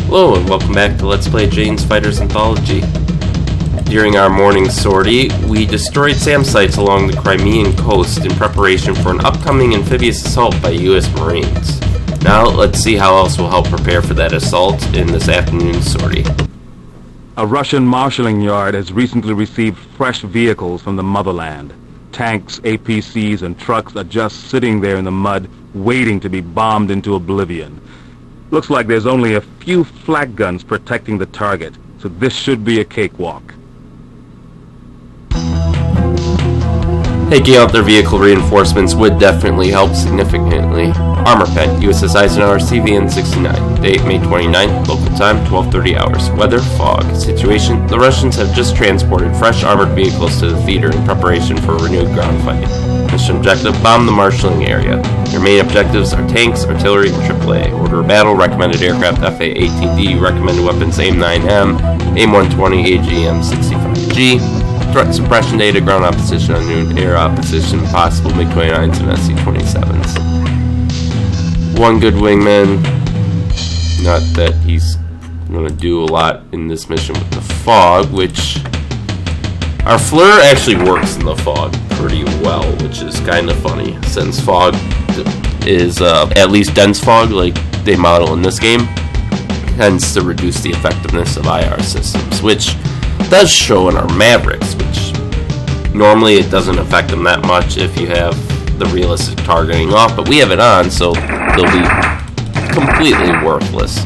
Hello and welcome back to Let's Play Jane's Fighters Anthology. During our morning sortie, we destroyed SAM sites along the Crimean coast in preparation for an upcoming amphibious assault by U.S. Marines. Now let's see how else will help prepare for that assault in this afternoon's sortie. A Russian marshalling yard has recently received fresh vehicles from the motherland. Tanks, APCs, and trucks are just sitting there in the mud, waiting to be bombed into oblivion. Looks like there's only a few flak guns protecting the target, so this should be a cakewalk. Taking out their vehicle reinforcements would definitely help significantly. Armor Pen, USS Eisenhower, CVN-69. Date, May 29th, local time, 12:30 hours. Weather, fog. Situation, the Russians have just transported fresh armored vehicles to the theater in preparation for a renewed ground fight. Mission objective, bomb the marshalling area. Your main objectives are tanks, artillery, and AAA. Order of battle, recommended aircraft FA-18D, recommended weapons AIM-9M, AIM-120, AGM-65G. Threat suppression data, ground opposition, unknown air opposition, possible MiG-29s and SC-27s. One good wingman. Not that he's going to do a lot in this mission with the fog, which... Our flare actually works in the fog pretty well, which is kind of funny, since fog is, at least dense fog, like they model in this game, tends to reduce the effectiveness of IR systems, which does show in our Mavericks, which normally it doesn't affect them that much if you have the realistic targeting off, but we have it on, so they'll be completely worthless.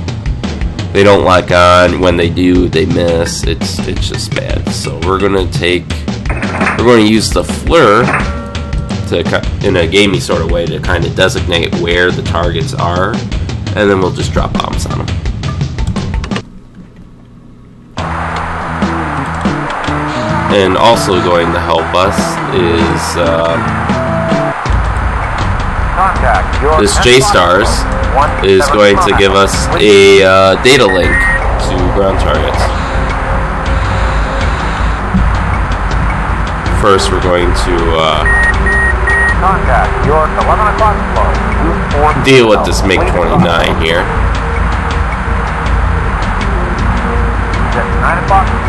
They don't lock on. When they do, they miss. It's just bad. So we're going to use the flare to, in a gamey sort of way, to kind of designate where the targets are, and then we'll just drop bombs on them. And also going to help us is this J-Stars is going to give us a data link to ground targets. First, we're going to deal with this MiG-29 here.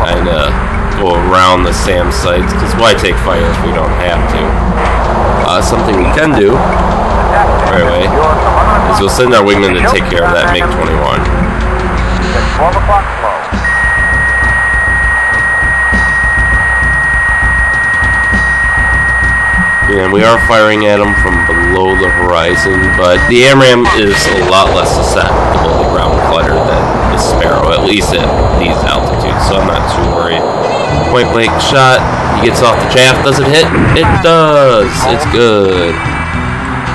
And go around the SAM sites, because why take fire if we don't have to? Something we can do right away is we'll send our wingmen to take care of that MiG-21. And we are firing at them from below the horizon, but the AMRAAM is a lot less susceptible to ground clutter than the Sparrow, at least at these altitudes, so I'm not too worried. Point blank shot, he gets off the chaff, does it hit? It does! It's good.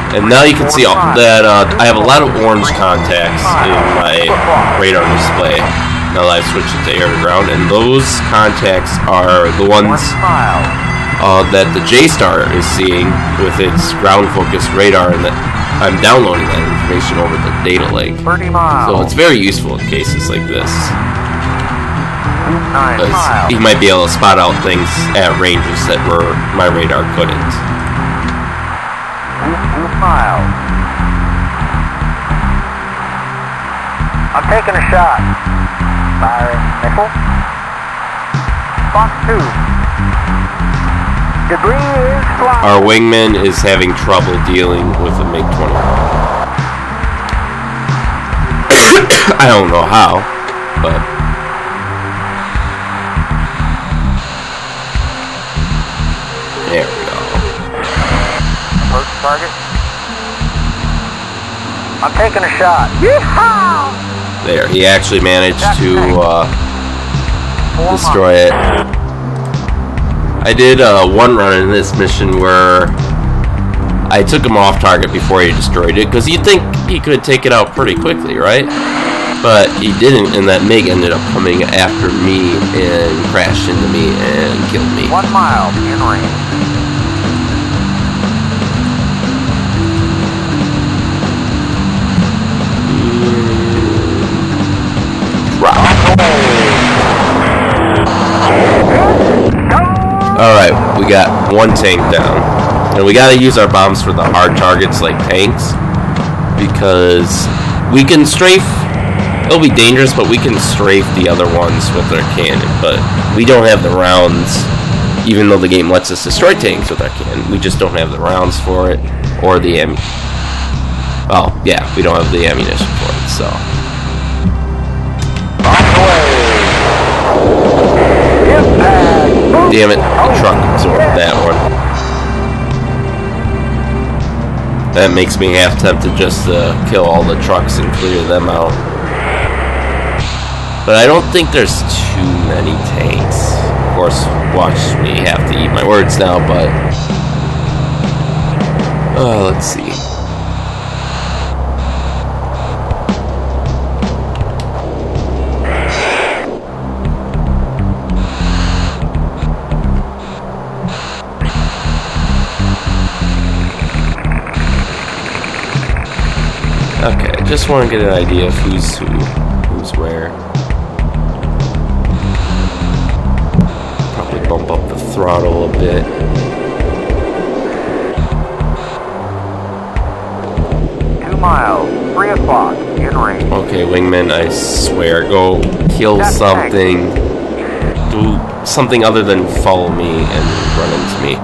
And now you can see that I have a lot of orange contacts in my radar display now that I've switched it to air to ground, and those contacts are the ones that the J-Star is seeing with its ground-focused radar, and that I'm downloading that information over the data link. So it's very useful in cases like this, because he might be able to spot out things at ranges that my radar couldn't. I'm taking a shot. Firing missile. Fox 2. Debris is flying. Our wingman is having trouble dealing with the MiG-21. I don't know how, but... There we go. Approach target. I'm taking a shot. Yeehaw! There, he actually managed to destroy it. I did one run in this mission where I took him off target before he destroyed it, because you'd think he could take it out pretty quickly, right? But he didn't, and that MiG ended up coming after me and crashed into me and killed me. 1 mile in range. Alright, we got one tank down. And we gotta use our bombs for the hard targets like tanks, because we can strafe It'll be dangerous, but we can strafe the other ones with our cannon. But we don't have the rounds, even though the game lets us destroy tanks with our cannon. We just don't have the rounds for it, or the ammunition. Oh, yeah, we don't have the ammunition for it, so. Damn it, the truck absorbed that one. That makes me half tempted just to kill all the trucks and clear them out. But I don't think there's too many tanks. Of course, watch me have to eat my words now, but... let's see. Okay, I just want to get an idea of who's who, who's where. Probably bump up the throttle a bit. miles, 3 o'clock, in range. Okay, wingman, I swear, go kill something. Do something other than follow me and run into me.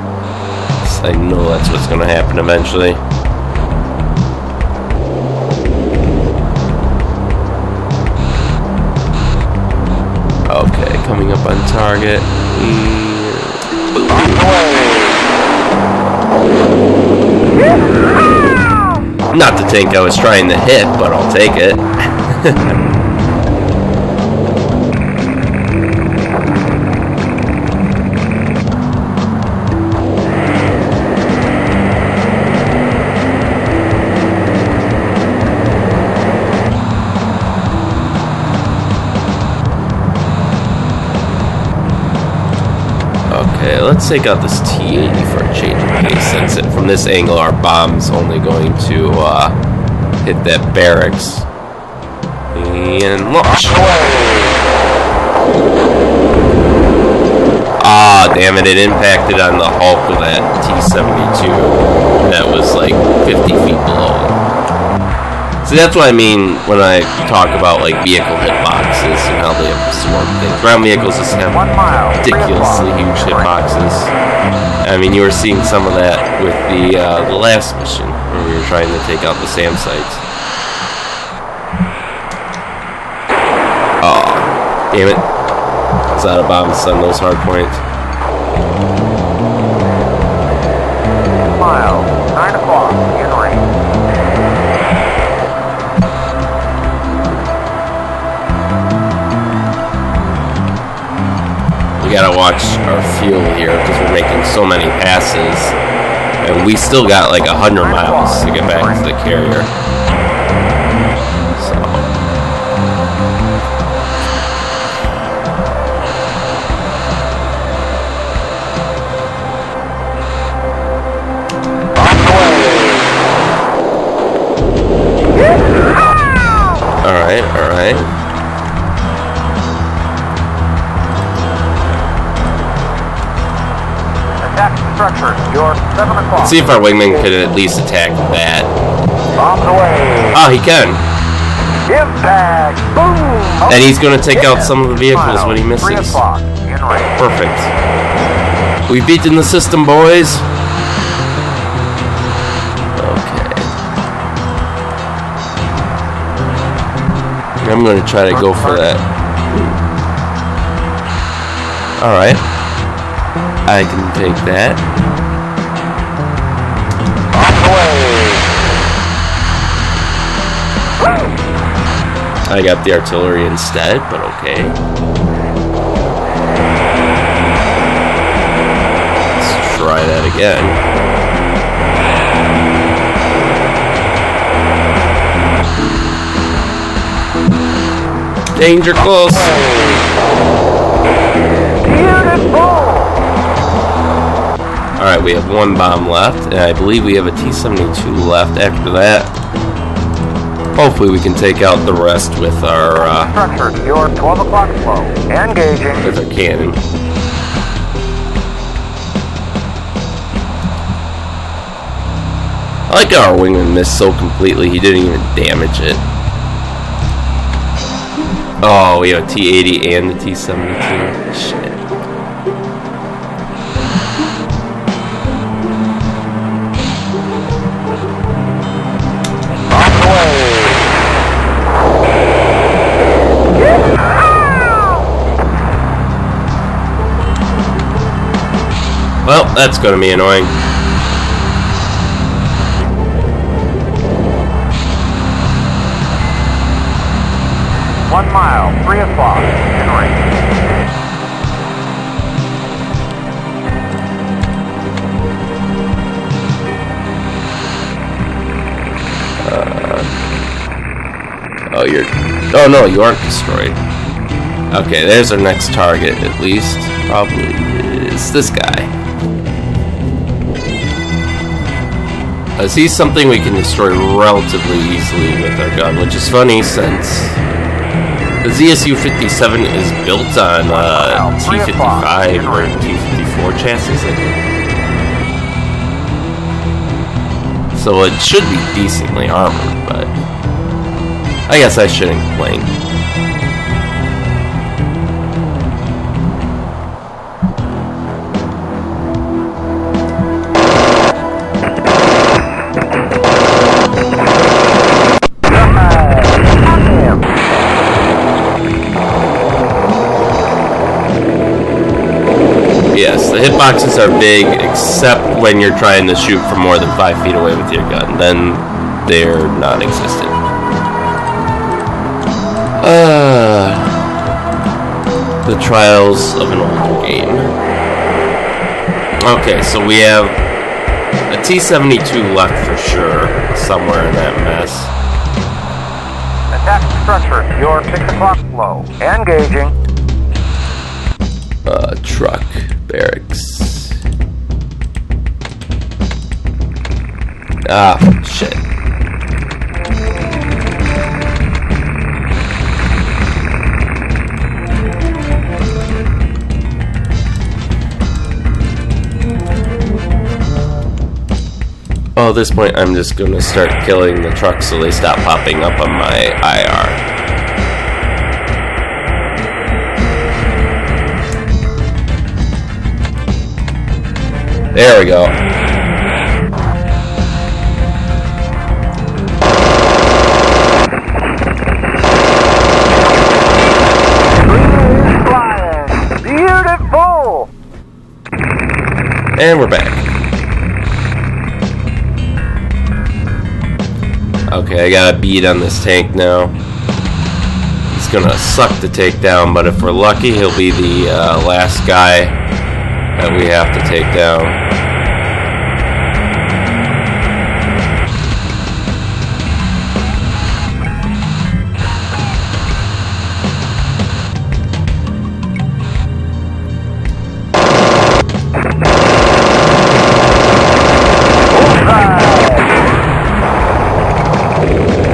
I know that's what's gonna happen eventually. Okay, coming up on target. Not the tank I was trying to hit, but I'll take it. Okay, let's take out this T-80 for a change of pace, since from this angle our bomb's only going to hit that barracks. And launch! Ah, damn it, it impacted on the Hulk with that T-72 that was like 50 feet below. See, that's what I mean when I talk about like vehicle hitboxes and how they absorb things. Ground vehicles just have ridiculously huge hitboxes. I mean, you were seeing some of that with the last mission where we were trying to take out the SAM sites. Oh, damn it! It's out of bombs on those hard points. Mile, 9 o'clock, in range. We gotta watch our fuel here because we're making so many passes, and we still got like 100 miles to get back to the carrier. So. All right, all right. Structure, you're 7 o'clock. Let's see if our wingman could at least attack that. Bombs away. Oh, he can. Impact. Boom. And he's going to take out some of the vehicles when he misses. 3 o'clock, in range. Perfect. We've beaten the system, boys. Okay. I'm going to try to go for that. Alright. I can take that. I got the artillery instead, but okay. Let's try that again. Danger close. Alright, we have one bomb left, and I believe we have a T-72 left after that. Hopefully we can take out the rest with our, Structure, you're 12 o'clock slow. Engaging. with our cannon. I like how our wingman missed so completely, he didn't even damage it. Oh, we have a T-80 and a T-72. Shit. Well, that's gonna be annoying. 1 mile, 3 o'clock, in range. Oh no, you aren't destroyed. Okay, there's our next target, at least. Probably is this guy. He's something we can destroy relatively easily with our gun, which is funny since the ZSU-57 is built on T-55 or T-54 chassis, I think. So it should be decently armored, but I guess I shouldn't complain. Yes, the hitboxes are big, except when you're trying to shoot from more than 5 feet away with your gun. Then they're non-existent. The trials of an older game. Okay, so we have a T-72 left for sure, somewhere in that mess. Attack structure, your 6 o'clock flow. Engaging. Truck barracks. Ah, shit. Well, at this point, I'm just gonna start killing the trucks so they stop popping up on my IR. There we go. Beautiful! And we're back. Okay, I got a bead on this tank now. He's gonna suck to take down, but if we're lucky, he'll be the last guy that we have to take down.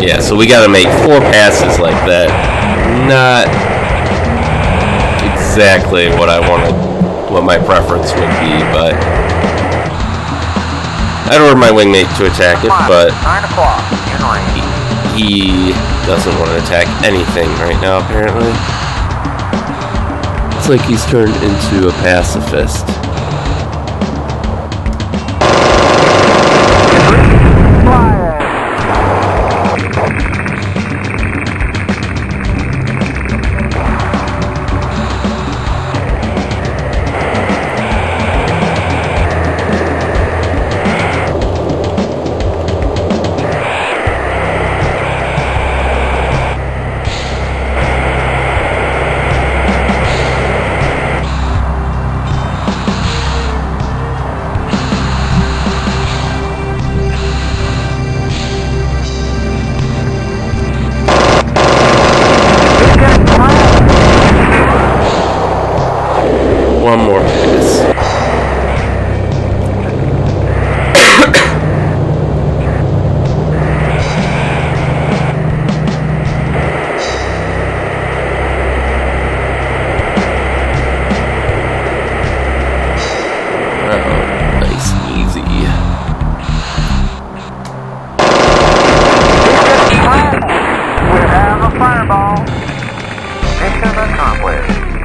Yeah, so we gotta make 4 passes like that. Not exactly what I wanted, what my preference would be, but I'd order my wingmate to attack it, but 9 o'clock, in range. he doesn't want to attack anything right now, apparently. It's like he's turned into a pacifist.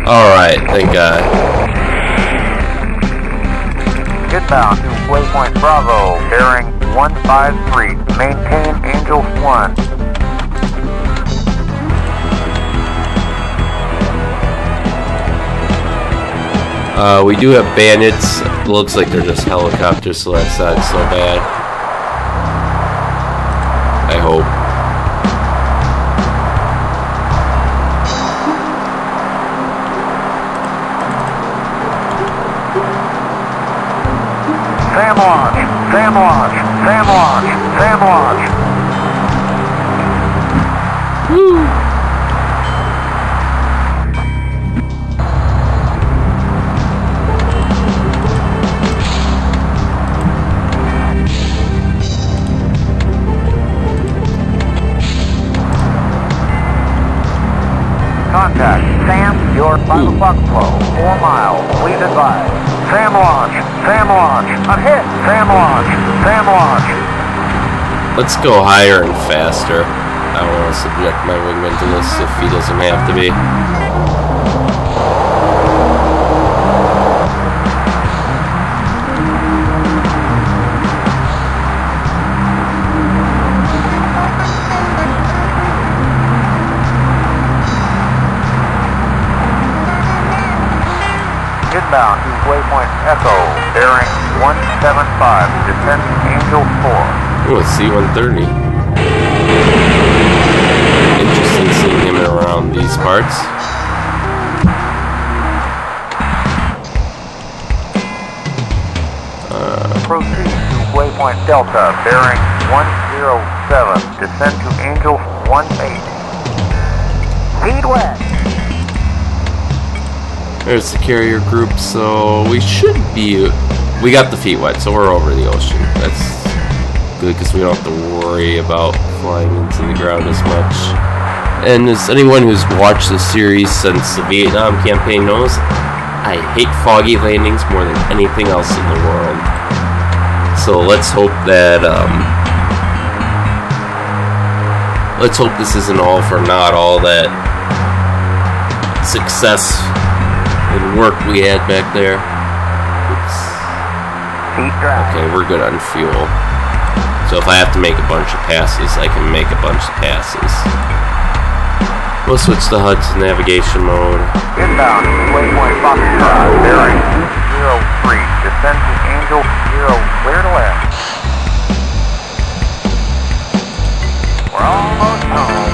Alright, thank God. Inbound to waypoint Bravo, bearing 153. Maintain Angel 1. We do have bandits. It looks like they're just helicopters, so that's not so bad. I hope. Sam launch! Sam launch! Sam launch! Sam launch! Woo! Contact. Sam, your 5 o'clock flow. 4 miles. Please advise. Sam launch. Sam launch. I'm hit. Sam launch. Sam launch. Let's go higher and faster. I don't want to subject my wingman to this if he doesn't have to be. Inbound to waypoint Echo, bearing 175. Descend to Angel 4. Oh, it's C-130. Interesting seeing him around these parts. Proceed to waypoint Delta, bearing 107. Descend to Angel 18. Speed west. There's the carrier group, so we should be... We got the feet wet, so we're over the ocean. That's good, because we don't have to worry about flying into the ground as much. And as anyone who's watched the series since the Vietnam campaign knows, I hate foggy landings more than anything else in the world. So let's hope that... let's hope this isn't all for naught, all that success and work we had back there. Oops. Okay, we're good on fuel. So if I have to make a bunch of passes, I can make a bunch of passes. We'll switch to HUD's navigation mode. Inbound, waypoint Foxtrot, bearing 203. Descend to Angel 0, clear to left. We're almost home.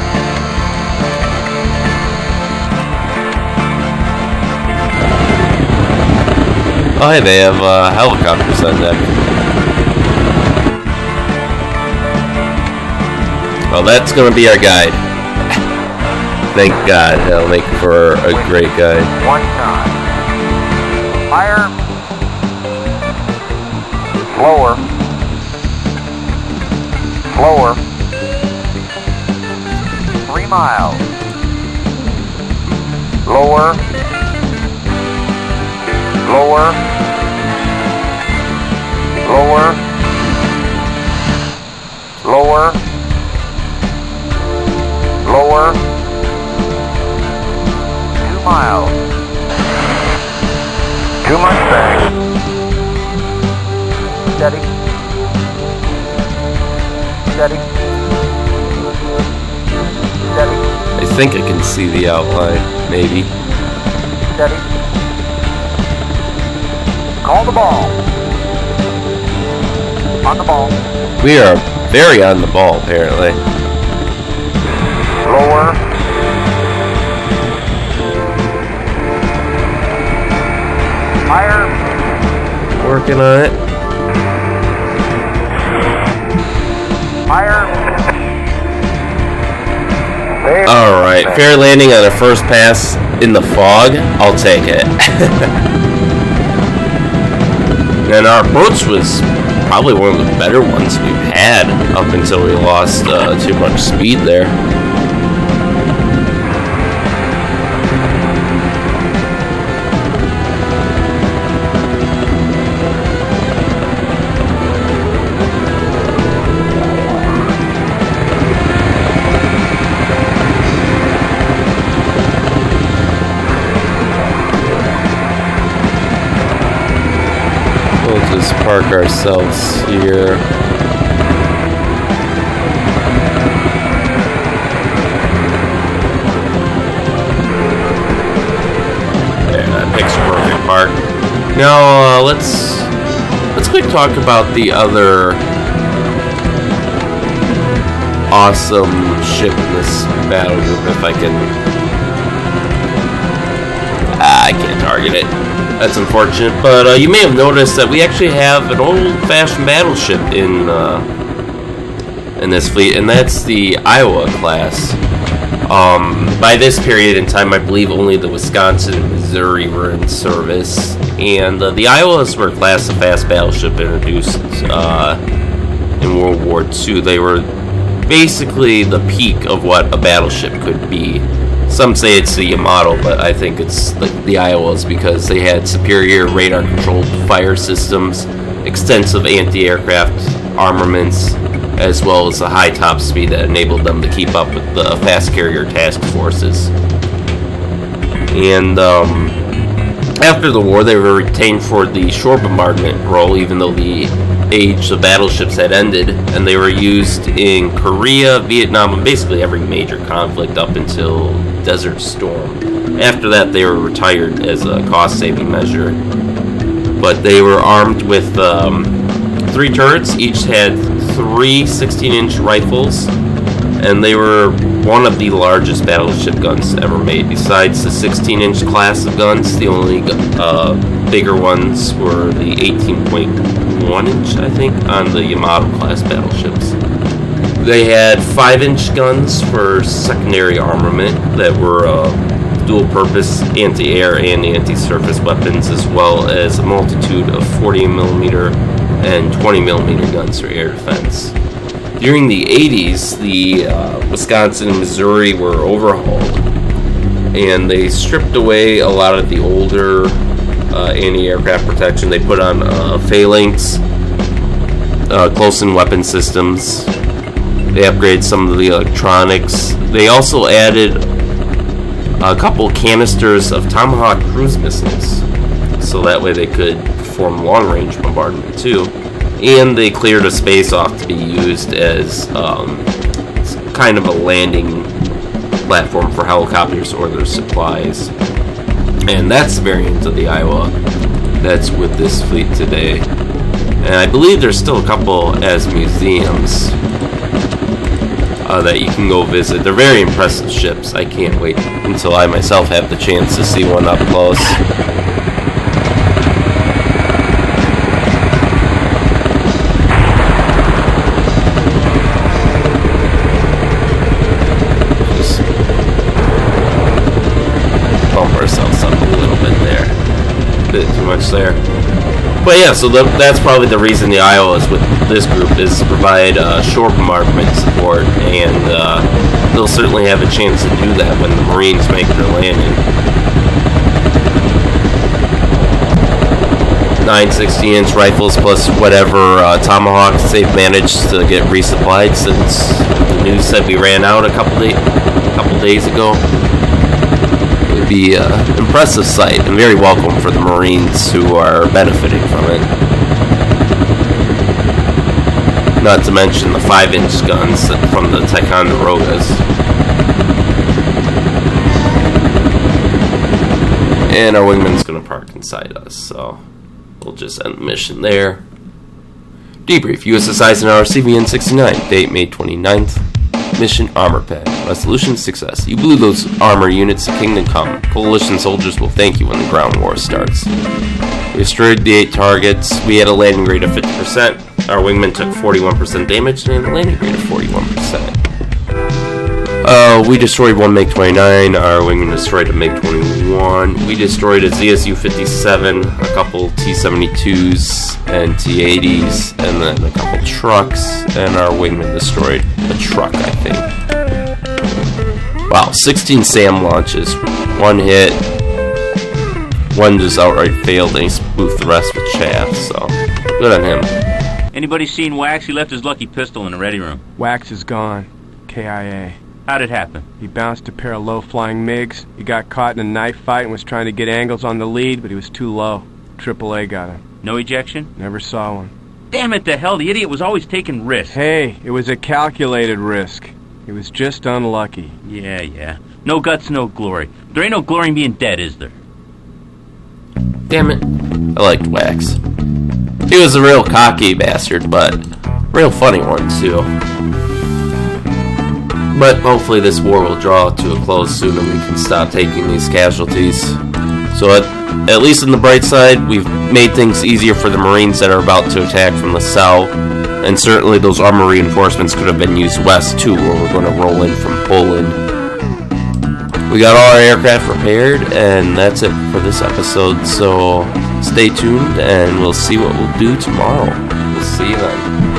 Oh, hey, they have helicopters on deck. Well, that's going to be our guide. Thank God. That'll make for a great guide. 1 knot. Higher. Slower. Slower. 3 miles. Lower. Lower. Lower. Lower. Lower. 2 miles. 2 Mustangs. Steady. Steady. Steady. I think I can see the outline, maybe. Steady. Call the ball. On the ball. We are very on the ball, apparently. Lower. Higher. Working on it. Higher. Alright, fair landing on a first pass in the fog. I'll take it. And our approach was probably one of the better ones we've had up until we lost too much speed there. park ourselves here. There, that picks a perfect park. Now, let's quick talk about the other awesome ship in this battle group, if I can. I can't target it. That's unfortunate, but you may have noticed that we actually have an old-fashioned battleship in this fleet, and that's the Iowa class. By this period in time, I believe only the Wisconsin and Missouri were in service, and the Iowas were a class of fast battleship introduced in World War II. They were basically the peak of what a battleship could be. Some say it's the Yamato, but I think it's the Iowas because they had superior radar-controlled fire systems, extensive anti-aircraft armaments, as well as a high top speed that enabled them to keep up with the fast carrier task forces. And after the war, they were retained for the shore bombardment role, even though the age of battleships had ended, and they were used in Korea, Vietnam, and basically every major conflict up until Desert Storm. After that, they were retired as a cost-saving measure. But they were armed with 3 turrets, each had 3 16-inch rifles, and they were one of the largest battleship guns ever made. Besides the 16-inch class of guns, the only bigger ones were the 18.1-inch, I think, on the Yamato class battleships. They had 5-inch guns for secondary armament that were dual-purpose anti-air and anti-surface weapons, as well as a multitude of 40mm and 20mm guns for air defense. During the 80s, the Wisconsin and Missouri were overhauled, and they stripped away a lot of the older anti-aircraft protection. They put on phalanx, close-in weapon systems. They upgraded some of the electronics. They also added a couple canisters of Tomahawk cruise missiles, so that way they could perform long-range bombardment too. And they cleared a space off to be used as kind of a landing platform for helicopters or their supplies. And that's the variant of the Iowa that's with this fleet today. And I believe there's still a couple as museums that you can go visit. They're very impressive ships. I can't wait until I myself have the chance to see one up close. Just bump ourselves up a little bit there. A bit too much there. But yeah, so that's probably the reason the Iowas with this group is to provide shore bombardment support, and they'll certainly have a chance to do that when the Marines make their landing. 9 16-inch rifles plus whatever Tomahawks they've managed to get resupplied since the news said we ran out a couple days ago. It would be an impressive sight and very welcome for the Marines who are benefiting from it. Not to mention the 5-inch guns from the Ticonderogas. And our wingman's going to park inside us, so we'll just end the mission there. Debrief, USS Eisenhower CVN 69, date May 29th. Mission Armor Pad. Resolution success. You blew those armor units to Kingdom Come. Coalition soldiers will thank you when the ground war starts. We destroyed the 8 targets. We had a landing rate of 50%. Our wingman took 41% damage and a landing rate of 41%. We destroyed 1 MiG-29. Our wingman destroyed a MiG-21. We destroyed a ZSU-57, a couple T-72s and T-80s, and then a couple trucks. And our wingman destroyed a truck, I think. Wow, 16 SAM launches. 1 hit. 1 just outright failed, and he spoofed the rest with chaff, so good on him. Anybody seen Wax? He left his lucky pistol in the ready room. Wax is gone. KIA. How'd it happen? He bounced a pair of low-flying MiGs. He got caught in a knife fight and was trying to get angles on the lead, but he was too low. AAA got him. No ejection? Never saw one. Damn it to hell, the idiot was always taking risks. Hey, it was a calculated risk. He was just unlucky. Yeah. No guts, no glory. There ain't no glory in being dead, is there? Damn it. I liked Wax. He was a real cocky bastard, but real funny one, too. But hopefully this war will draw to a close soon and we can stop taking these casualties. So at least on the bright side, we've made things easier for the Marines that are about to attack from the south. And certainly those armor reinforcements could have been used west too, where we're going to roll in from Poland. We got all our aircraft repaired, and that's it for this episode. So stay tuned, and we'll see what we'll do tomorrow. We'll see you then.